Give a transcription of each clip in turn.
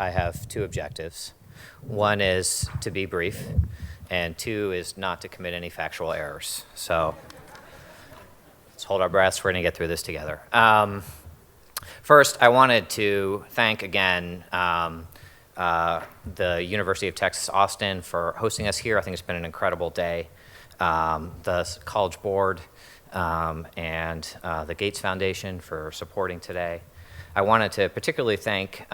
I have two objectives. One is to be brief, and two is not to commit any factual errors. So let's hold our breaths. We're going to get through this together. First, I wanted to thank again the University of Texas Austin for hosting us here. I think it's been an incredible day. The College Board and the Gates Foundation for supporting today. I wanted to particularly thank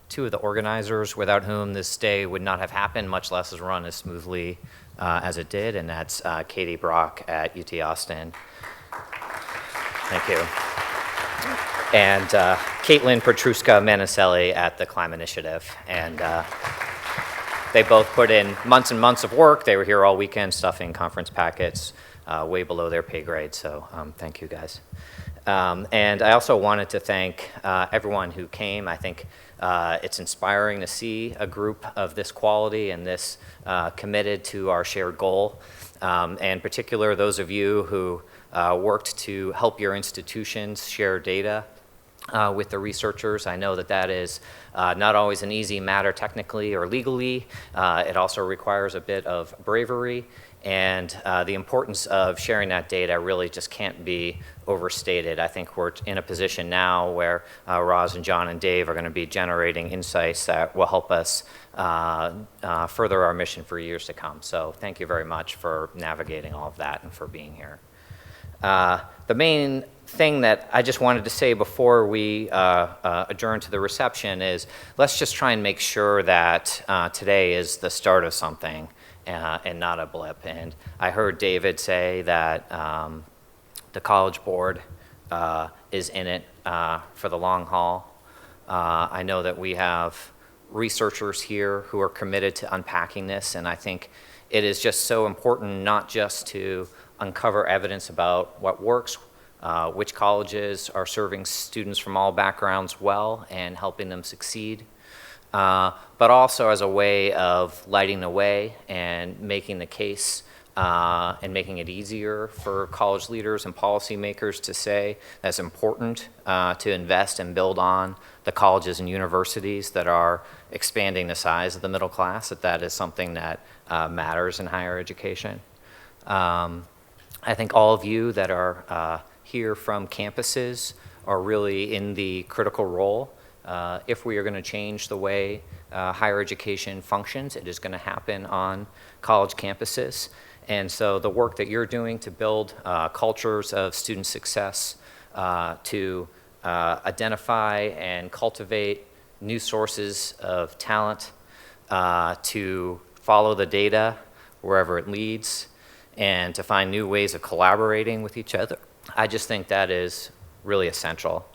two of the organizers without whom this day would not have happened, much less has run as smoothly as it did, and that's Katie Brock at UT Austin. Thank you. And Caitlin Petruska-Manicelli at the Climate Initiative. And they both put in months and months of work. They were here all weekend stuffing conference packets way below their pay grade, so thank you guys. And I also wanted to thank everyone who came. I think it's inspiring to see a group of this quality and this committed to our shared goal. And in particular, those of you who worked to help your institutions share data with the researchers. I know that that is not always an easy matter technically or legally. It also requires a bit of bravery. And the importance of sharing that data really just can't be overstated. I think we're in a position now where Roz and John and Dave are going to be generating insights that will help us further our mission for years to come. So thank you very much for navigating all of that and for being here. The main thing that I just wanted to say before we adjourn to the reception is let's just try and make sure that today is the start of something. And not a blip. And I heard David say that the College Board is in it for the long haul. I know that we have researchers here who are committed to unpacking this, and I think it is just so important not just to uncover evidence about what works, which colleges are serving students from all backgrounds well and helping them succeed, but also as a way of lighting the way and making the case and making it easier for college leaders and policymakers to say that it's important to invest and build on the colleges and universities that are expanding the size of the middle class, that is something that matters in higher education. I think all of you that are here from campuses are really in the critical role. If we are going to change the way higher education functions, it is going to happen on college campuses. And so the work that you're doing to build cultures of student success, to identify and cultivate new sources of talent, to follow the data wherever it leads, and to find new ways of collaborating with each other, I just think that is really essential.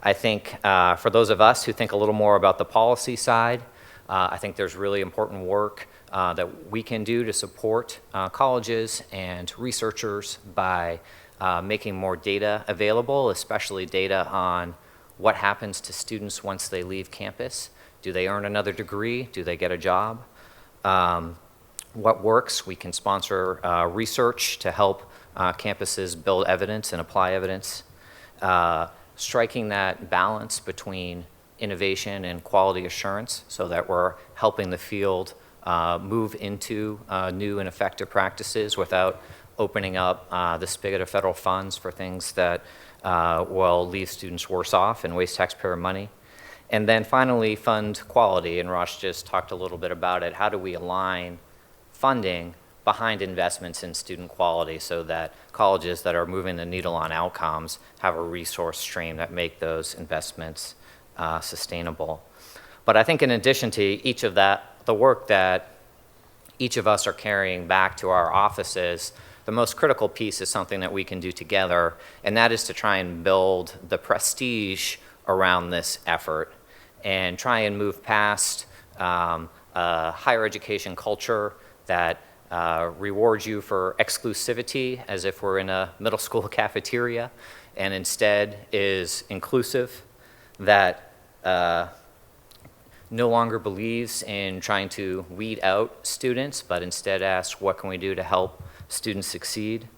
I think for those of us who think a little more about the policy side, I think there's really important work that we can do to support colleges and researchers by making more data available, especially data on what happens to students once they leave campus. Do they earn another degree? Do they get a job? What works? We can sponsor research to help campuses build evidence and apply evidence. Striking that balance between innovation and quality assurance so that we're helping the field move into new and effective practices without opening up the spigot of federal funds for things that will leave students worse off and waste taxpayer money. And then finally, fund quality, and Rosh just talked a little bit about it. How do we align funding behind investments in student quality so that colleges that are moving the needle on outcomes have a resource stream that make those investments sustainable. But I think in addition to each of that, the work that each of us are carrying back to our offices, the most critical piece is something that we can do together, and that is to try and build the prestige around this effort and try and move past a higher education culture that rewards you for exclusivity as if we're in a middle school cafeteria, and instead is inclusive, that no longer believes in trying to weed out students, but instead asks, what can we do to help students succeed?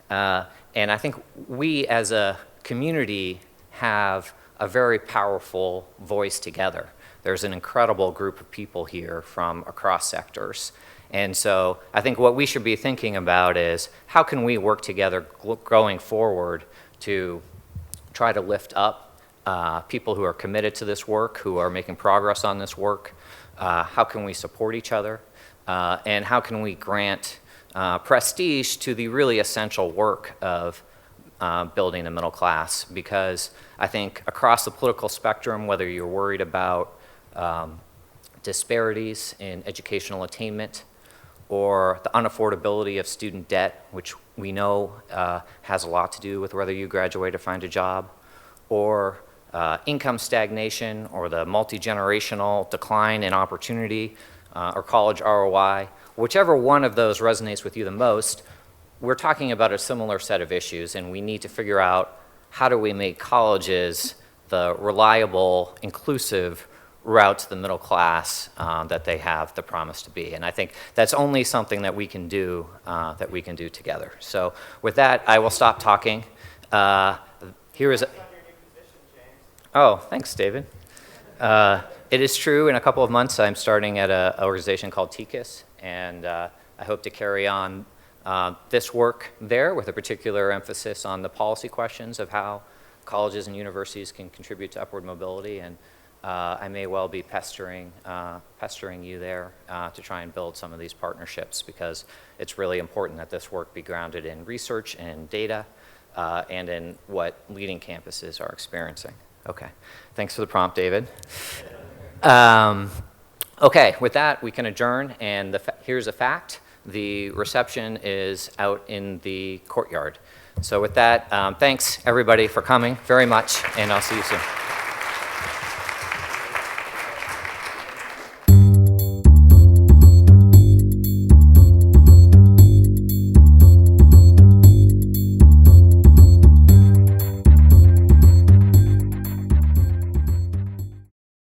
And I think we as a community have a very powerful voice together. there's an incredible group of people here from across sectors. And so I think what we should be thinking about is how can we work together going forward to try to lift up people who are committed to this work, who are making progress on this work. How can we support each other? And how can we grant prestige to the really essential work of building the middle class? Because I think across the political spectrum, whether you're worried about disparities in educational attainment, or the unaffordability of student debt, which we know has a lot to do with whether you graduate or find a job, or income stagnation, or the multi-generational decline in opportunity, or college ROI, whichever one of those resonates with you the most, we're talking about a similar set of issues, and we need to figure out how do we make colleges the reliable, inclusive route to the middle class that they have the promise to be. And I think that's only something that we can do together. So with that, I will stop talking. Here is Oh, thanks, David. It is true, in a couple of months, I'm starting at an organization called TICAS, and I hope to carry on this work there with a particular emphasis on the policy questions of how colleges and universities can contribute to upward mobility. And I may well be pestering you there to try and build some of these partnerships, because it's really important that this work be grounded in research and data and in what leading campuses are experiencing. Okay, thanks for the prompt, David. Okay, with that, we can adjourn, and here's a fact. The reception is out in the courtyard. So with that, thanks everybody for coming very much, and I'll see you soon.